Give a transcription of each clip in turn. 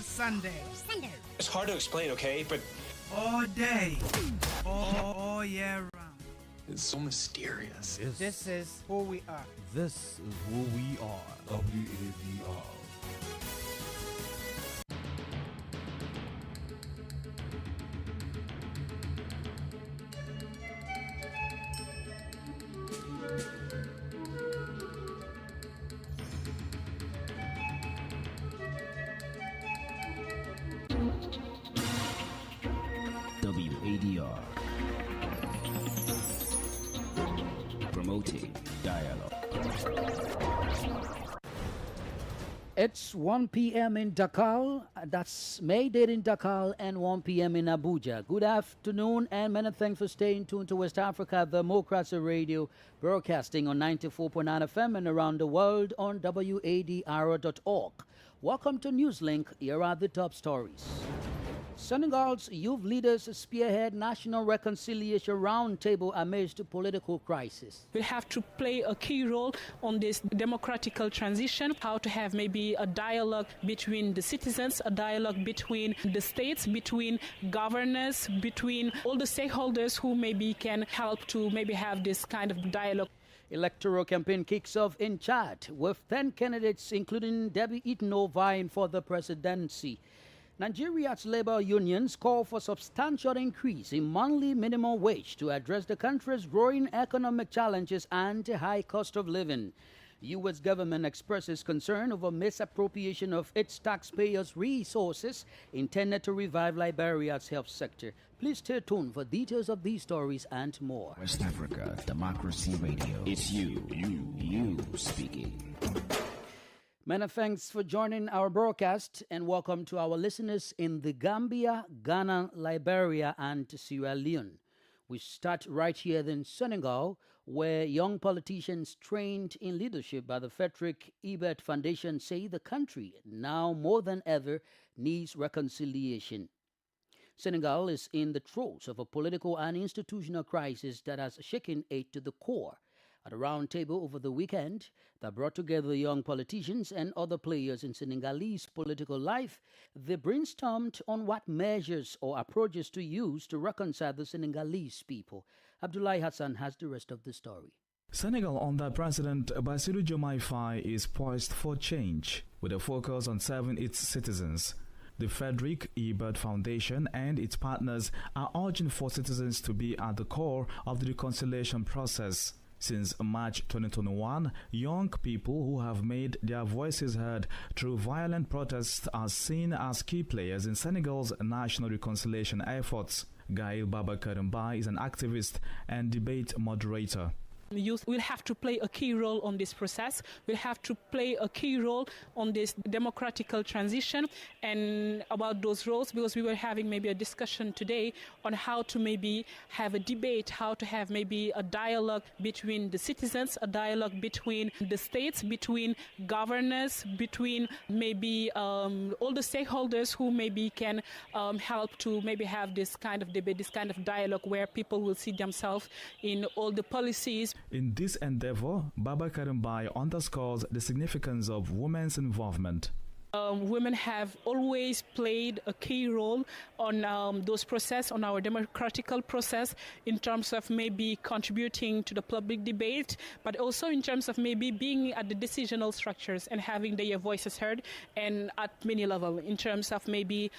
Sunday. It's hard to explain, okay? But All day. All year round. it's so mysterious. This is who we are. This is who we are. WADR. WADR, promoting dialogue. It's 1 p.m. in Dakar. That's May Day in Dakar and 1 p.m. in Abuja. Good afternoon and many thanks for staying tuned to West Africa, the Democracy Radio, broadcasting on 94.9 FM and around the world on WADR.org. Welcome to Newslink. Here are the top stories. Senegal's youth leaders spearhead National Reconciliation Roundtable amidst political crisis. We have to play a key role on this democratical transition, how to have maybe a dialogue between the citizens, a dialogue between the states, between governors, between all the stakeholders who maybe can help to maybe have this kind of dialogue. Electoral campaign kicks off in Chad with 10 candidates, including Debbie Itno, vying for the presidency. Nigeria's labor unions call for substantial increase in monthly minimum wage to address the country's growing economic challenges and a high cost of living. U.S. government expresses concern over misappropriation of its taxpayers' resources intended to revive Liberia's health sector. Please stay tuned for details of these stories and more. West Africa Democracy Radio. It's you speaking. Many thanks for joining our broadcast and welcome to our listeners in the Gambia, Ghana, Liberia, and Sierra Leone. We start right here in Senegal, where young politicians trained in leadership by the Frederick Ebert Foundation say the country, now more than ever, needs reconciliation. Senegal is in the throes of a political and institutional crisis that has shaken it to the core. At a round table over the weekend that brought together young politicians and other players in Senegalese political life, they brainstormed on what measures or approaches to use to reconcile the Senegalese people. Abdoulaye Hassan has the rest of the story. Senegal under President Bassirou Diomaye Faye is poised for change, with a focus on serving its citizens. The Frederick Ebert Foundation and its partners are urging for citizens to be at the core of the reconciliation process. Since March 2021, young people who have made their voices heard through violent protests are seen as key players in Senegal's national reconciliation efforts. Gail Babacar is an activist and debate moderator. Youth will have to play a key role on this process. We'll have to play a key role on this democratical transition and about those roles, because we were having maybe a discussion today on how to maybe have a debate, how to have maybe a dialogue between the citizens, a dialogue between the states, between governors, between maybe all the stakeholders who maybe can help to maybe have this kind of debate, this kind of dialogue where people will see themselves in all the policies. In this endeavor, Babacar Mbaye underscores the significance of women's involvement. Women have always played a key role on those process, on our democratical process, in terms of maybe contributing to the public debate, but also in terms of maybe being at the decisional structures and having their voices heard, and at many levels, in terms of maybe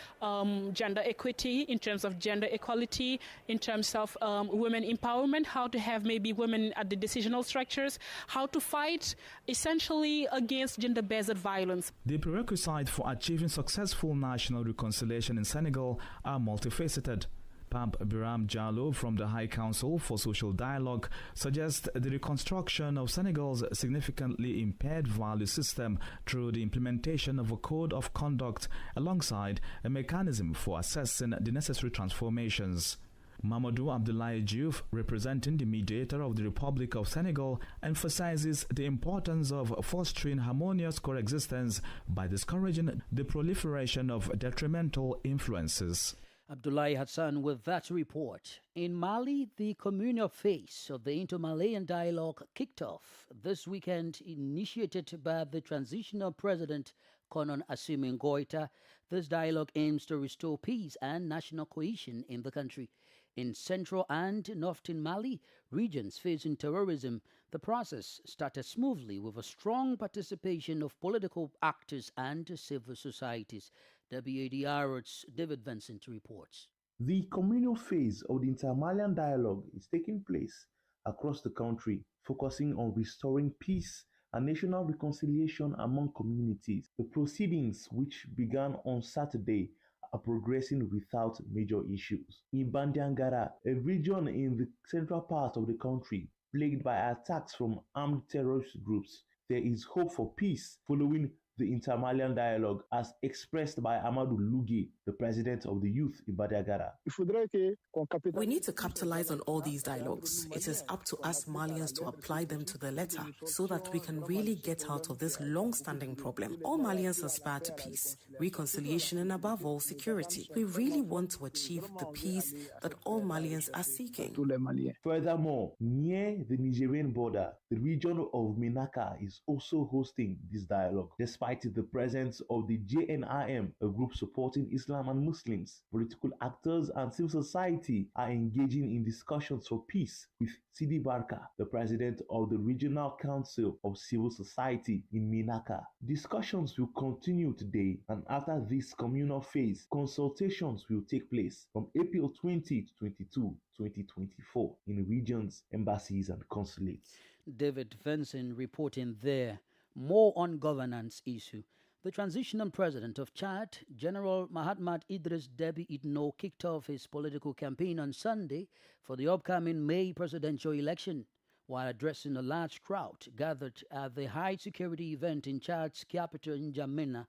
gender equity, in terms of gender equality, in terms of women empowerment, how to have maybe women at the decisional structures, how to fight essentially against gender-based violence. The prerequisites for achieving successful national reconciliation in Senegal are multifaceted. Pape Biram Diallo from the High Council for Social Dialogue suggests the reconstruction of Senegal's significantly impaired value system through the implementation of a code of conduct alongside a mechanism for assessing the necessary transformations. Mamadou Abdoulaye Diouf, representing the mediator of the Republic of Senegal, emphasizes the importance of fostering harmonious coexistence by discouraging the proliferation of detrimental influences. Abdoulaye Hassan with that report. In Mali, the communal phase of the Inter-Malayan dialogue kicked off this weekend, initiated by the transitional president Konon Assimi Goita. This dialogue aims to restore peace and national cohesion in the country. In central and northern Mali, regions facing terrorism, the process started smoothly with a strong participation of political actors and civil societies. WADR's David Vincent reports. The communal phase of the inter-Malian dialogue is taking place across the country, focusing on restoring peace and national reconciliation among communities. The proceedings, which began on Saturday, are progressing without major issues. In Bandiangara, a region in the central part of the country plagued by attacks from armed terrorist groups, there is hope for peace following the inter-Malian dialogue as expressed by Amadou Lugi, the president of the youth in Bandiangara. We need to capitalize on all these dialogues. It is up to us Malians to apply them to the letter so that we can really get out of this long-standing problem. All Malians aspire to peace, reconciliation, and above all, security. We really want to achieve the peace that all Malians are seeking. Furthermore, near the Nigerian border, the region of Menaka is also hosting this dialogue. Despite the presence of the JNIM, a group supporting Islam and Muslims, political actors and civil society are engaging in discussions for peace with Sidi Barka, the president of the Regional Council of Civil Society in Menaka. Discussions will continue today, and after this communal phase, consultations will take place from April 20 to 22, 2024 in regions, embassies and consulates. David Vincent reporting there. More on governance issue. The transitional president of Chad, General Mahamat Idris Deby Itno, kicked off his political campaign on Sunday for the upcoming May presidential election. While addressing a large crowd gathered at the high-security event in Chad's capital N'Djamena,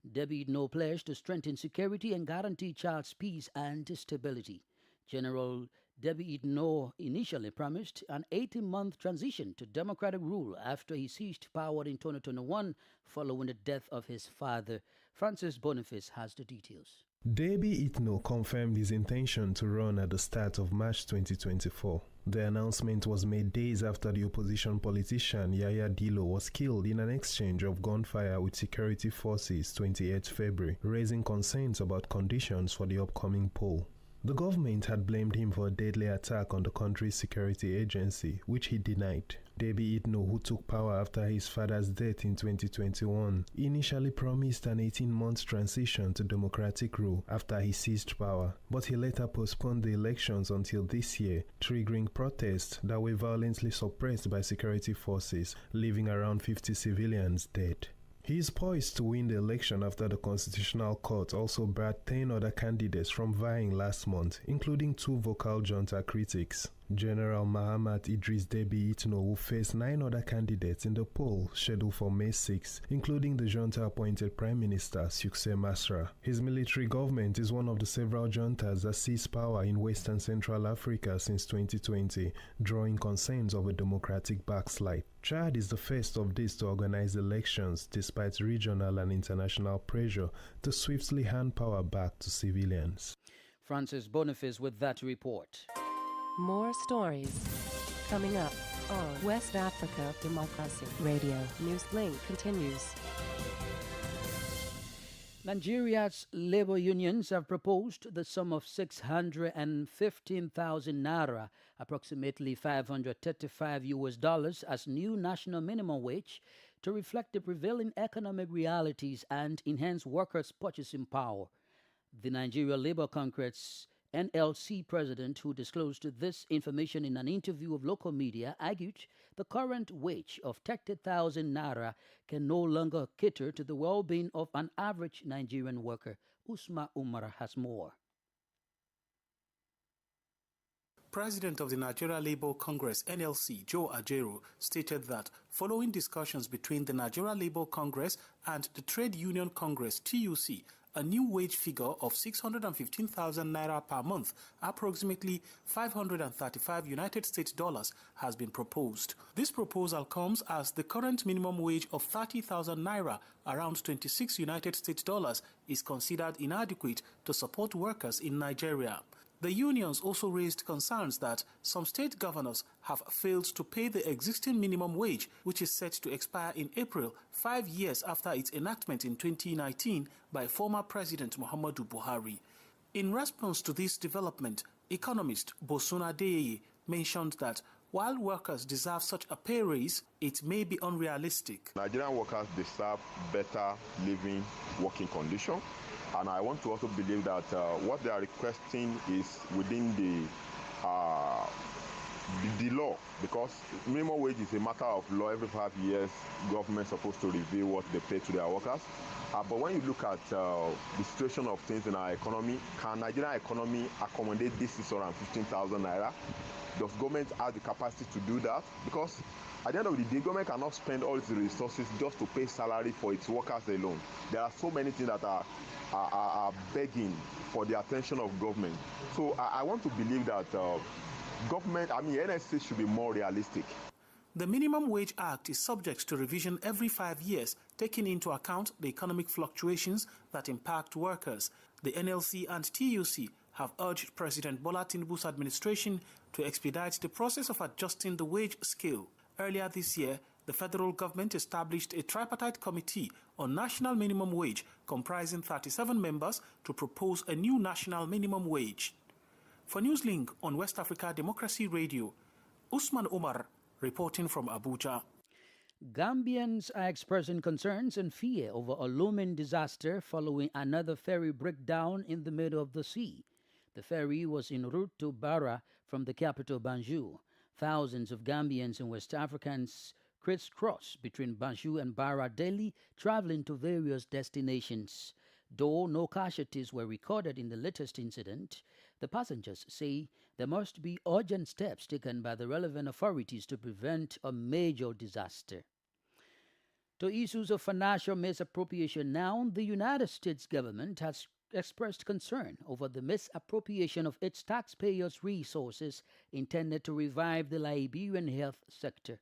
Deby Itno pledged to strengthen security and guarantee Chad's peace and stability. General Deby Itno initially promised an 18-month transition to democratic rule after he seized power in 2021 following the death of his father. Francis Boniface has the details. Deby Itno confirmed his intention to run at the start of March 2024. The announcement was made days after the opposition politician Yaya Dilo was killed in an exchange of gunfire with security forces 28 February, raising concerns about conditions for the upcoming poll. The government had blamed him for a deadly attack on the country's security agency, which he denied. Deby Itno, who took power after his father's death in 2021, initially promised an 18-month transition to democratic rule after he seized power, but he later postponed the elections until this year, triggering protests that were violently suppressed by security forces, leaving around 50 civilians dead. He is poised to win the election after the Constitutional Court also barred 10 other candidates from vying last month, including 2 vocal junta critics. General Mahamat Idris Deby Itno will face 9 other candidates in the poll scheduled for May 6, including the junta-appointed Prime Minister Succès Masra. His military government is one of the several juntas that seized power in West and Central Africa since 2020, drawing concerns of a democratic backslide. Chad is the first of these to organize elections despite regional and international pressure to swiftly hand power back to civilians. Francis Boniface with that report. More stories coming up on West Africa Democracy Radio. Newslink continues. Nigeria's labor unions have proposed the sum of 615,000 naira, approximately $535 as new national minimum wage to reflect the prevailing economic realities and enhance workers' purchasing power. The Nigeria Labour Congress NLC president, who disclosed this information in an interview with local media, argued the current wage of 30,000 naira can no longer cater to the well-being of an average Nigerian worker. Usma Umar has more. President of the Nigeria Labour Congress NLC, Joe Ajaero, stated that following discussions between the Nigeria Labour Congress and the Trade Union Congress TUC, a new wage figure of 615,000 naira per month, approximately $535 United States dollars, has been proposed. This proposal comes as the current minimum wage of 30,000 naira, around 26 United States dollars, is considered inadequate to support workers in Nigeria. The unions also raised concerns that some state governors have failed to pay the existing minimum wage, which is set to expire in April, 5 years after its enactment in 2019 by former President Muhammadu Buhari. In response to this development, economist Bosuna Deyeye mentioned that while workers deserve such a pay raise, it may be unrealistic. Nigerian workers deserve better living, working conditions. And I want to also believe that what they are requesting is within the law, because minimum wage is a matter of law. Every 5 years, government is supposed to review what they pay to their workers. But when you look at the situation of things in our economy, can Nigerian economy accommodate this 615,000 naira? Does government have the capacity to do that? Because at the end of the day, government cannot spend all its resources just to pay salary for its workers alone. There are so many things that are begging for the attention of government. So I want to believe that NSC should be more realistic. The Minimum Wage Act is subject to revision every 5 years, taking into account the economic fluctuations that impact workers. The NLC and TUC have urged President Bola Tinubu's administration to expedite the process of adjusting the wage scale. Earlier this year, the federal government established a tripartite committee on national minimum wage comprising 37 members to propose a new national minimum wage. For Newslink on West Africa Democracy Radio, Usman Umar reporting from Abuja. Gambians are expressing concerns and fear over a looming disaster following another ferry breakdown in the middle of the sea. The ferry was en route to Barra from the capital Banjul. Thousands of Gambians and West Africans crisscross between Banjul and Barra daily, traveling to various destinations. Though no casualties were recorded in the latest incident, the passengers say there must be urgent steps taken by the relevant authorities to prevent a major disaster. To issues of financial misappropriation now, the United States government has expressed concern over the misappropriation of its taxpayers' resources intended to revive the Liberian health sector.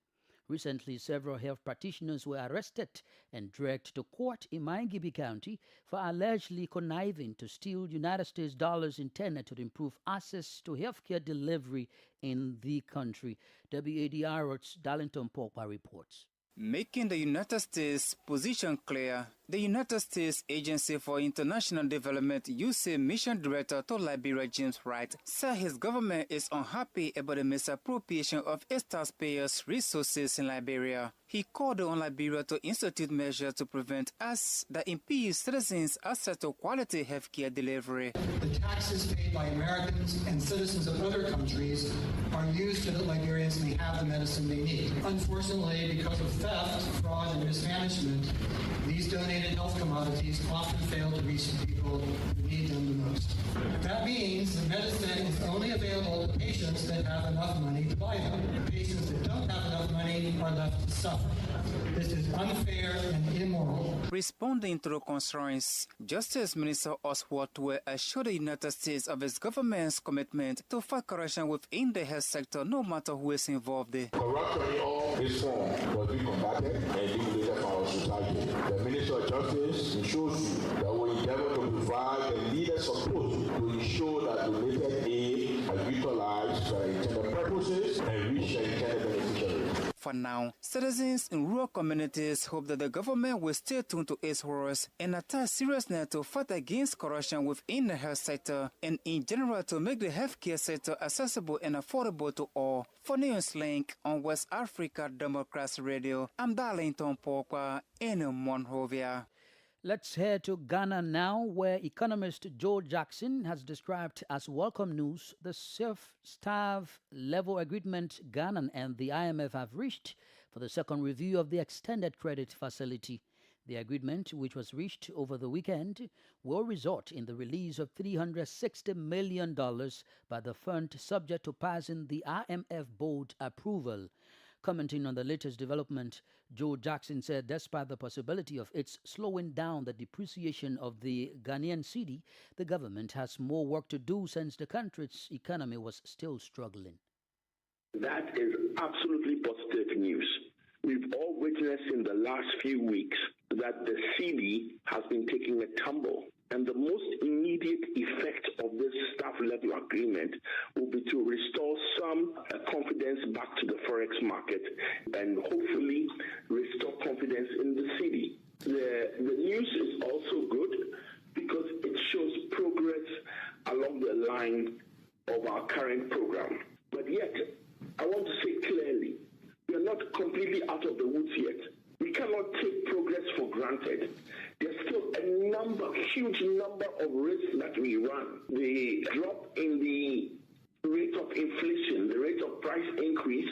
Recently, several health practitioners were arrested and dragged to court in Maingibi County for allegedly conniving to steal United States dollars intended to improve access to healthcare delivery in the country. WADR's Darlington Pogba reports. Making the United States position clear, the United States Agency for International Development USA Mission Director to Liberia James Wright said his government is unhappy about the misappropriation of its taxpayers' resources in Liberia. He called on Liberia to institute measures to prevent acts that impede citizens' access to quality healthcare delivery. The taxes paid by Americans and citizens of other countries are used so that Liberians may have the medicine they need. Unfortunately, because of theft, fraud, and mismanagement, these donated health commodities often fail to reach the people who need them the most. That means the medicine is only available to patients that have enough money to buy them. Patients that don't have enough money are left to suffer. This is unfair and immoral. Responding to the concerns, Justice Minister Oswald assured the United States of its government's commitment to fight corruption within the health sector, no matter who is involved. Corruption in all its form must be combated and eliminated from our society. The Minister of Justice ensures that we endeavor to provide the needed support to ensure that donated aid are utilized for intended purposes and reach the intended beneficiaries. For now, citizens in rural communities hope that the government will stay tuned to its words and attach seriousness to fight against corruption within the health sector and in general to make the healthcare sector accessible and affordable to all. For Newslink on West Africa Democracy Radio, I'm Darlington Pogba in Monrovia. Let's head to Ghana now, where economist Joe Jackson has described as welcome news the self-starve level agreement Ghana and the IMF have reached for the second review of the extended credit facility. The agreement, which was reached over the weekend, will result in the release of $360 million by the fund, subject to passing the IMF board approval. Commenting on the latest development, Joe Jackson said despite the possibility of its slowing down the depreciation of the Ghanaian cedi, the government has more work to do since the country's economy was still struggling. That is absolutely positive news. We've all witnessed in the last few weeks that the cedi has been taking a tumble. And the most immediate effect of this staff level agreement will be to restore some confidence back to the forex market and hopefully restore confidence in the cedi. The news is also good because it shows progress along the line of our current program. But yet, I want to say clearly, we are not completely out of the woods yet. We cannot take progress for granted. There's still a huge number of risks that we run. The drop in the rate of inflation, the rate of price increase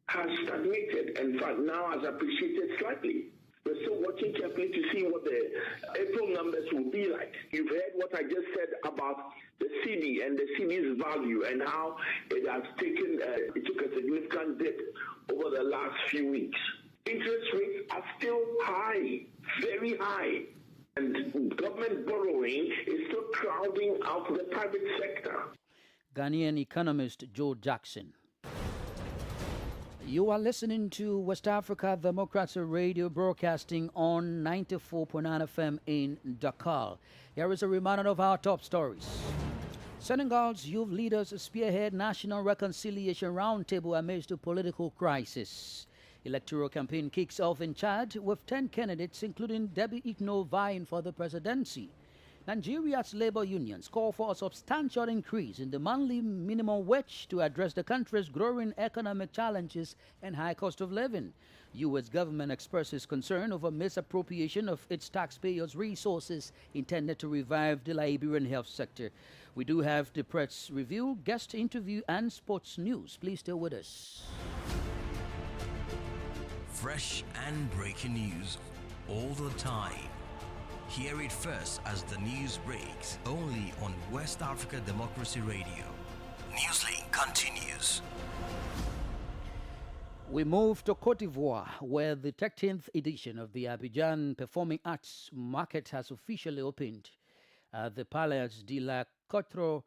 has stagnated. In fact, now has appreciated slightly. We're still watching carefully to see what the April numbers will be like. You've heard what I just said about the cedi and the cedi's value and how it has it took a significant dip over the last few weeks. Interest rates are still high, very high, and government borrowing is still crowding out the private sector. Ghanaian economist Joe Jackson. You are listening to West Africa Democracy Radio broadcasting on 94.9 FM in Dakar. Here is a reminder of our top stories. Senegal's youth leaders spearhead National Reconciliation Roundtable amidst a political crisis. Electoral campaign kicks off in Chad with 10 candidates, including Debbie Itno, vying for the presidency. Nigeria's labor unions call for a substantial increase in the monthly minimum wage to address the country's growing economic challenges and high cost of living. U.S. government expresses concern over misappropriation of its taxpayers' resources intended to revive the Liberian health sector. We do have the press review, guest interview, and sports news. Please stay with us. Fresh and breaking news all the time. Hear it first as the news breaks, only on West Africa Democracy Radio. Newslink continues. We move to Cote d'Ivoire, where the 13th edition of the Abidjan Performing Arts Market has officially opened. The Palais de la Quatre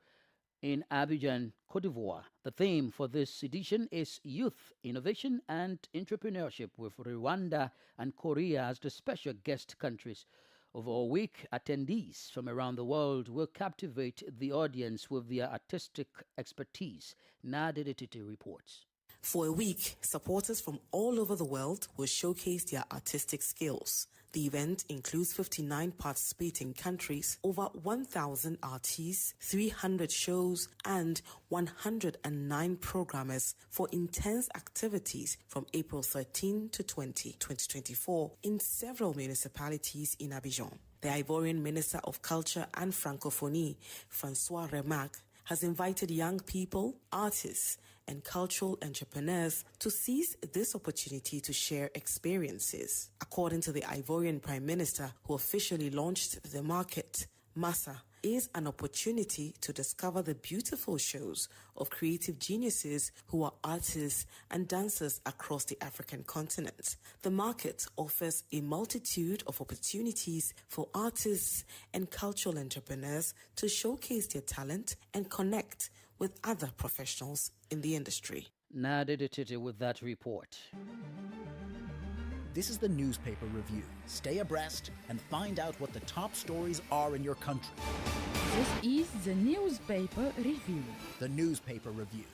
in Abidjan, Cote d'Ivoire. The theme for this edition is Youth, Innovation and Entrepreneurship, with Rwanda and Korea as the special guest countries. Over a week, attendees from around the world will captivate the audience with their artistic expertise. Nadia Titi reports. For a week, supporters from all over the world will showcase their artistic skills. The event includes 59 participating countries, over 1,000 artists, 300 shows, and 109 programmers for intense activities from April 13 to 20, 2024 in several municipalities in Abidjan. The Ivorian Minister of Culture and Francophonie, Francois Remarque, has invited young people, artists, and cultural entrepreneurs to seize this opportunity to share experiences. According to the Ivorian Prime Minister, who officially launched the market, Massa is an opportunity to discover the beautiful shows of creative geniuses who are artists and dancers across the African continent. The market offers a multitude of opportunities for artists and cultural entrepreneurs to showcase their talent and connect with other professionals in the industry. Nadia Titi with that report. This is the newspaper review. Stay abreast and find out what the top stories are in your country. This is the newspaper review. The newspaper review.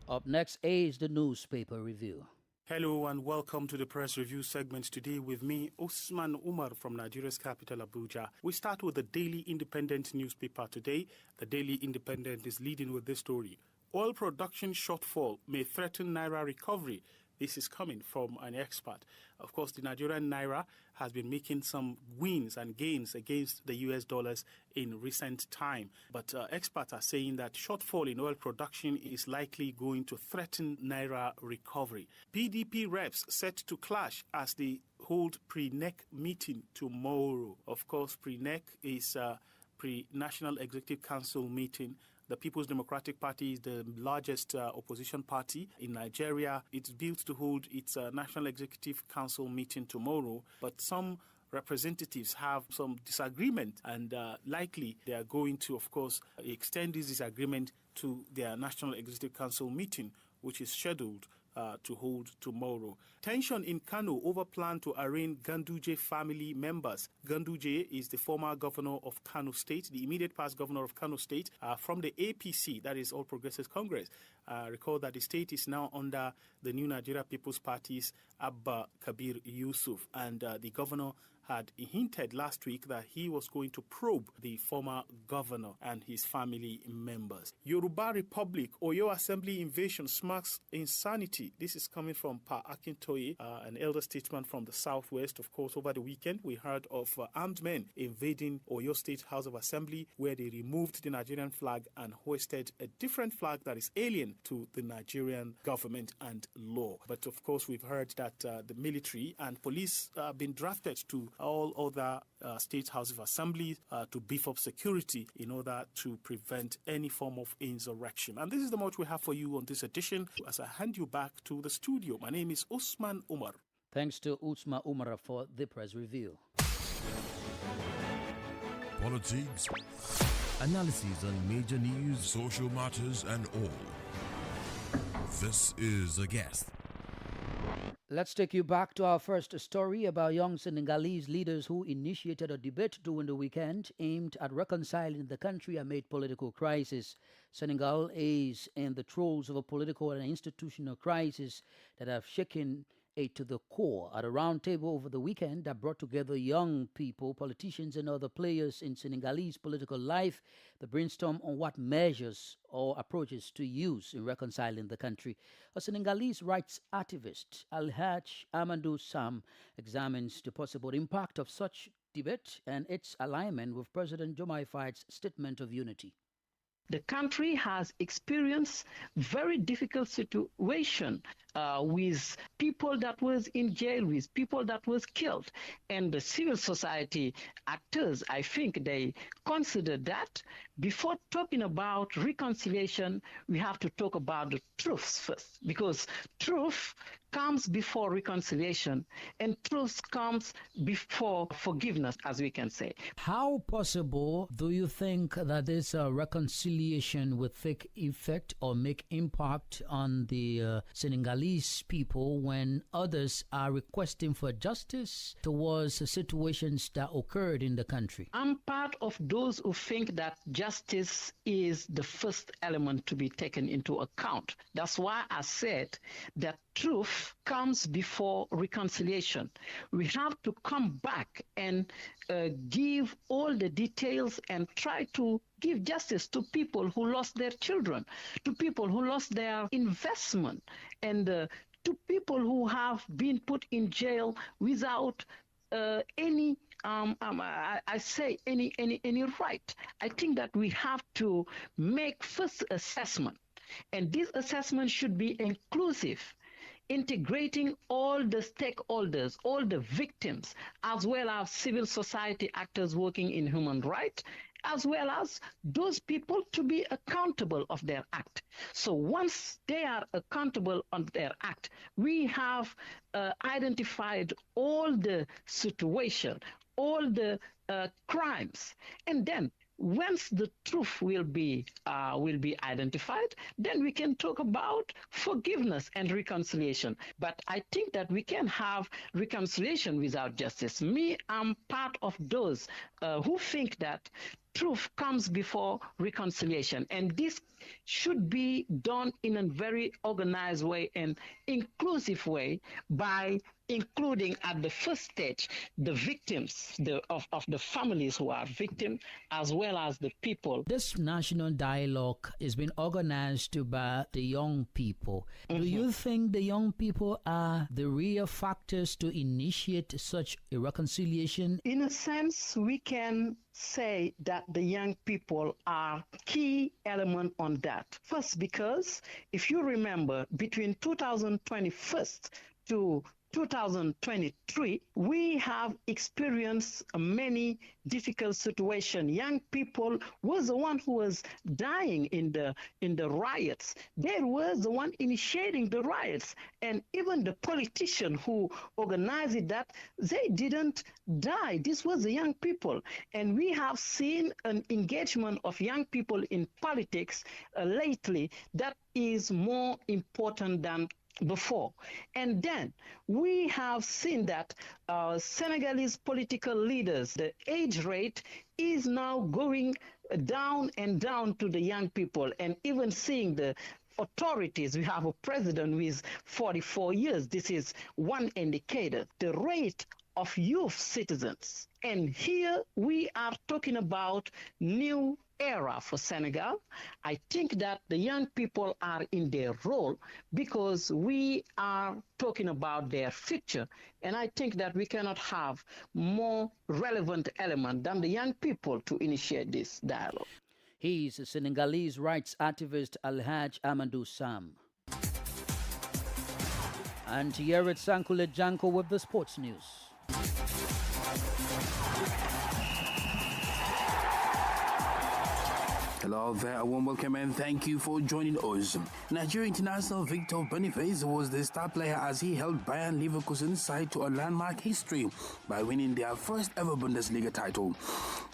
Up next is the newspaper review. Hello and welcome to the press review segment today with me, Usman Umar from Nigeria's capital, Abuja. We start with the Daily Independent newspaper today. The Daily Independent is leading with this story. Oil production shortfall may threaten Naira recovery. This is coming from an expert. Of course, the Nigerian Naira has been making some wins and gains against the US dollars in recent time. But experts are saying that shortfall in oil production is likely going to threaten Naira recovery. PDP reps set to clash as they hold pre-NEC meeting tomorrow. Of course, pre-NEC is pre-National Executive Council meeting. The People's Democratic Party is the largest opposition party in Nigeria. It's built to hold its National Executive Council meeting tomorrow, but some representatives have some disagreement and likely they are going to, of course, extend this disagreement to their National Executive Council meeting, which is scheduled to hold tomorrow. Tension in Kano over plan to arraign Ganduje family members. Ganduje is the former governor of Kano State, the immediate past governor of Kano State, from the APC, that is All Progressives Congress. Recall that the state is now under the New Nigeria People's Party's Abba Kabir Yusuf, and the governor had hinted last week that he was going to probe the former governor and his family members. Yoruba Republic, Oyo Assembly invasion smacks insanity. This is coming from Pa Akintoye, an elder statesman from the southwest. Of course, over the weekend, we heard of armed men invading Oyo State House of Assembly, where they removed the Nigerian flag and hoisted a different flag that is alien to the Nigerian government and law. But of course, we've heard that the military and police have been drafted to all other state houses of assembly to beef up security in order to prevent any form of insurrection. And this is the much we have for you on this edition. As I hand you back to the studio, my name is Usman Umar. Thanks to Usman Umar for the press review. Politics, analysis on major news, social matters, and all. This is A Guest. Let's take you back to our first story about young Senegalese leaders who initiated a debate during the weekend aimed at reconciling the country amid political crisis. Senegal is in the throes of a political and institutional crisis that have shaken it to the core. At a roundtable over the weekend that brought together young people, politicians, and other players in Senegalese political life, the brainstorm on what measures or approaches to use in reconciling the country. A Senegalese rights activist, Alhaj Amadou Sam, examines the possible impact of such debate and its alignment with President Diomaye Faye's statement of unity. The country has experienced very difficult situation with people that was in jail, with people that was killed. And the civil society actors, I think they consider that before talking about reconciliation, we have to talk about the truths first, because truth comes before reconciliation and truth comes before forgiveness, as we can say. How possible do you think that this reconciliation will take effect or make impact on the Senegalese people when others are requesting for justice towards situations that occurred in the country? I'm part of those who think that justice is the first element to be taken into account. That's why I said that truth comes before reconciliation. We have to come back and give all the details and try to give justice to people who lost their children, to people who lost their investment, and to people who have been put in jail without any right. I think that we have to make first assessment, and this assessment should be inclusive, integrating all the stakeholders, all the victims, as well as civil society actors working in human rights, as well as those people to be accountable of their act. So once they are accountable on their act, we have identified all the situation, all the crimes, and then once the truth will be identified, then we can talk about forgiveness and reconciliation. But I think that we can have reconciliation without justice. I'm part of those who think that truth comes before reconciliation, and this should be done in a very organized way and inclusive way by including at the first stage the victims of the families who are victims, as well as the people. This national dialogue is being organized by the young people. Do you think the young people are the real factors to initiate such a reconciliation? In a sense, we can say that the young people are key element on that. First, because if you remember, between 2021 to 2023, we have experienced many difficult situations. Young people was the one who was dying in the riots. They was the one initiating the riots, and even the politician who organized that, they didn't die. This was the young people, and we have seen an engagement of young people in politics lately that is more important than before. And then we have seen that Senegalese political leaders, the age rate is now going down and down to the young people, and even seeing the authorities. We have a president who is 44 years. This is one indicator. The rate of youth citizens. And here we are talking about new era for Senegal. I think that the young people are in their role because we are talking about their future. And I think that we cannot have more relevant element than the young people to initiate this dialogue. He's a Senegalese rights activist Alhaj Amadou Sam. And here it's Sankule Janko with the sports news. Hello there, a warm welcome and thank you for joining us. Nigeria international Victor Boniface was the star player as he helped Bayern Leverkusen's side to a landmark history by winning their first ever Bundesliga title.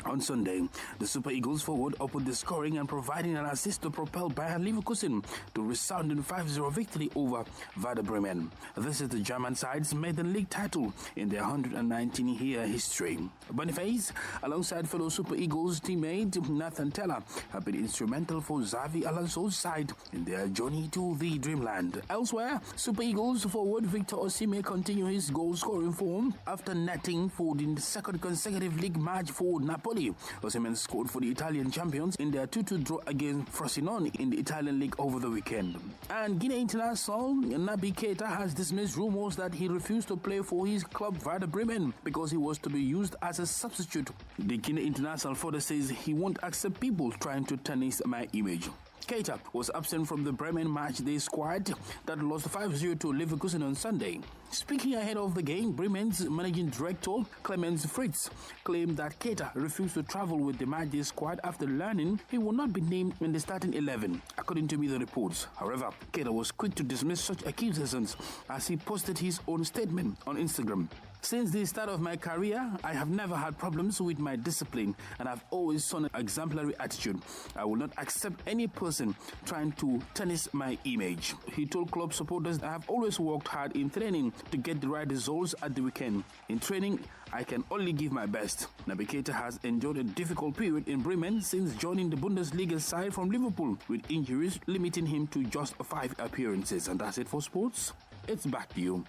On Sunday, the Super Eagles forward opened the scoring and providing an assist to propel Bayern Leverkusen to resounding 5-0 victory over WADR Bremen. This is the German side's maiden league title in their 119-year history. Boniface, alongside fellow Super Eagles teammate Nathan Teller, have been instrumental for Xavi Alonso's side in their journey to the dreamland. Elsewhere, Super Eagles forward Victor Osimhen continued his goal-scoring form after netting for the second consecutive league match for Napoli. Osimhen scored for the Italian champions in their 2-2 draw against Frosinone in the Italian league over the weekend. And Guinea international Naby Keita has dismissed rumors that he refused to play for his club WADR Bremen because he was to be used as a substitute. The Guinea international further says he won't accept people trying to tarnish my image. Keita was absent from the Bremen matchday squad that lost 5-0 to Leverkusen on Sunday. Speaking ahead of the game, Bremen's managing director Clemens Fritz claimed that Keita refused to travel with the matchday squad after learning he will not be named in the starting 11, according to media reports. However, Keita was quick to dismiss such accusations as he posted his own statement on Instagram. Since the start of my career, I have never had problems with my discipline and I've always shown an exemplary attitude. I will not accept any person trying to tarnish my image. He told club supporters, I have always worked hard in training to get the right results at the weekend. In training, I can only give my best. Naby Keita has enjoyed a difficult period in Bremen since joining the Bundesliga side from Liverpool, with injuries limiting him to just 5 appearances. And that's it for sports. It's back to you.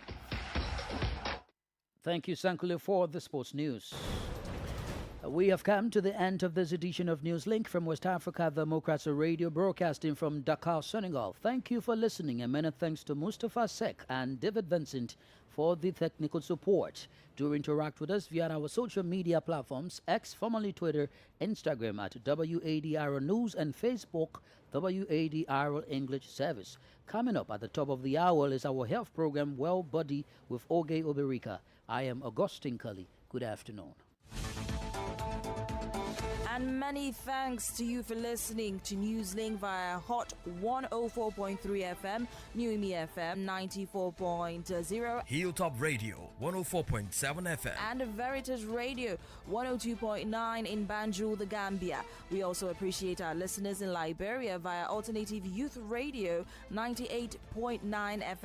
Thank you, Sankule, for the sports news. We have come to the end of this edition of Newslink from West Africa Democracy Radio, broadcasting from Dakar, Senegal. Thank you for listening, and many thanks to Mustafa Sek and David Vincent for the technical support. Do interact with us via our social media platforms, X, formerly Twitter, Instagram at WADR News, and Facebook, WADR English Service. Coming up at the top of the hour is our health program, Well Body, with Oge Oberika. I am Augustine Cully. Good afternoon. And many thanks to you for listening to Newslink via Hot 104.3 FM, Newmi FM 94.0, Hilltop Radio 104.7 FM, and Veritas Radio 102.9 in Banjul, the Gambia. We also appreciate our listeners in Liberia via Alternative Youth Radio 98.9 FM.